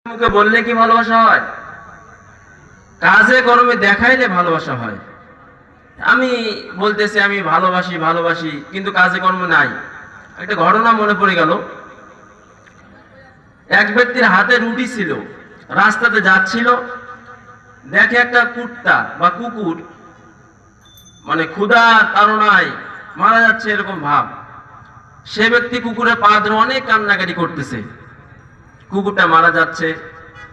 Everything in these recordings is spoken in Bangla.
মুখে বললে কি ভালোবাসা হয়? কাজে কর্মে দেখাইলে ভালোবাসা হয়। আমি বলতেছি আমি ভালোবাসি ভালোবাসি, কিন্তু কাজে কর্মে নাই। একটা ঘটনা মনে পড়ে গেল। এক ব্যক্তির হাতে রুটি ছিল, রাস্তাতে যাচ্ছিল, দেখে একটা কুত্তা বা কুকুর মানে ক্ষুধা তাড়নায় মারা যাচ্ছে এরকম ভাব। সে ব্যক্তি কুকুরের পা ধরে অনেক কান্নাকাটি করতেছে, কুকুরটা মারা যাচ্ছে,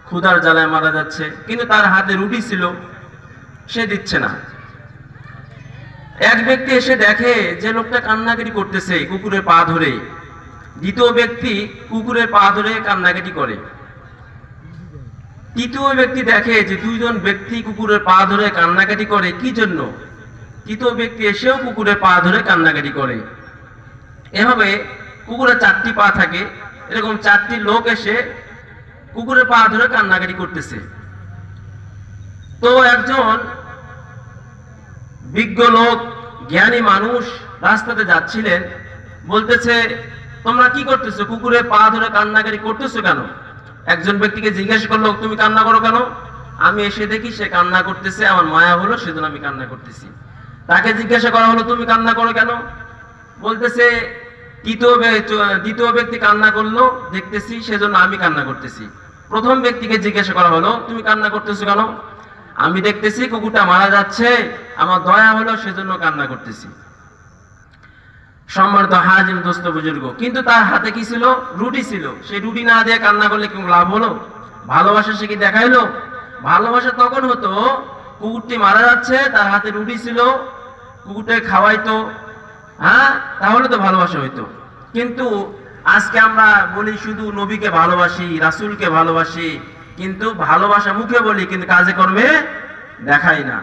ক্ষুধার জ্বালায় মারা যাচ্ছে, কিন্তু তার হাতে রুটি ছিল, সে দিচ্ছে না। এক ব্যক্তি এসে দেখে যে লোকটা কান্নাকাটি করতেছে কুকুরের পা ধরে, দ্বিতীয় ব্যক্তি কুকুরের পা ধরে কান্নাকাটি করে। তৃতীয় ব্যক্তি দেখে যে দুইজন ব্যক্তি কুকুরের পা ধরে কান্নাকাটি করে, কি জন্য? তৃতীয় ব্যক্তি এসেও কুকুরের পা ধরে কান্নাকাটি করে। এভাবে কুকুরের 4টি পা থাকে, এরকম 4টি লোক এসে কুকুরের পা ধরে কান্নাকাটি করতেছে। তো একজন বিজ্ঞ লোক, জ্ঞানী মানুষ রাস্তাতে যাচ্ছিলেন, বলতেছে তোমরা কি করতেছো, কুকুরের পা ধরে কান্নাকাটি করতেছো কেন? একজন ব্যক্তিকে জিজ্ঞেস করলো তুমি কান্না করো কেন? আমি এসে দেখি সে কান্না করতেছে, আমার মায়া হলো সেজন্য আমি কান্না করতেছি। তাকে জিজ্ঞাসা করা হলো তুমি কান্না করো কেন? বলতেছে দ্বিতীয় ব্যক্তি কান্না করলো দেখতেছি সেজন্য আমি কান্না করতেছি। প্রথম ব্যক্তিকে জিজ্ঞাসা করা হলো তুমি কান্না করতেছো কেন? আমি দেখতেছি কুকুরটা মারা যাচ্ছে, আমার দয়া হলো সেজন্য কান্না করতেছি। সম্মানিত হাজির দোস্ত বুজুর্গ, কিন্তু তার হাতে কি ছিল? রুটি ছিল। সেই রুটি না দিয়ে কান্না করলে কি লাভ হলো? ভালোবাসা সে কি দেখাইলো? ভালোবাসা তখন হতো কুকুরটি মারা যাচ্ছে, তার হাতে রুটি ছিল, কুকুরটাকে খাওয়াইতো, হ্যাঁ, তাহলে তো ভালোবাসা হইতো। কিন্তু আজকে আমরা বলি শুধু নবীকে ভালোবাসি, রাসূলকে ভালোবাসি, কিন্তু ভালোবাসা মুখে বলি কিন্তু কাজে কর্মে দেখাই না।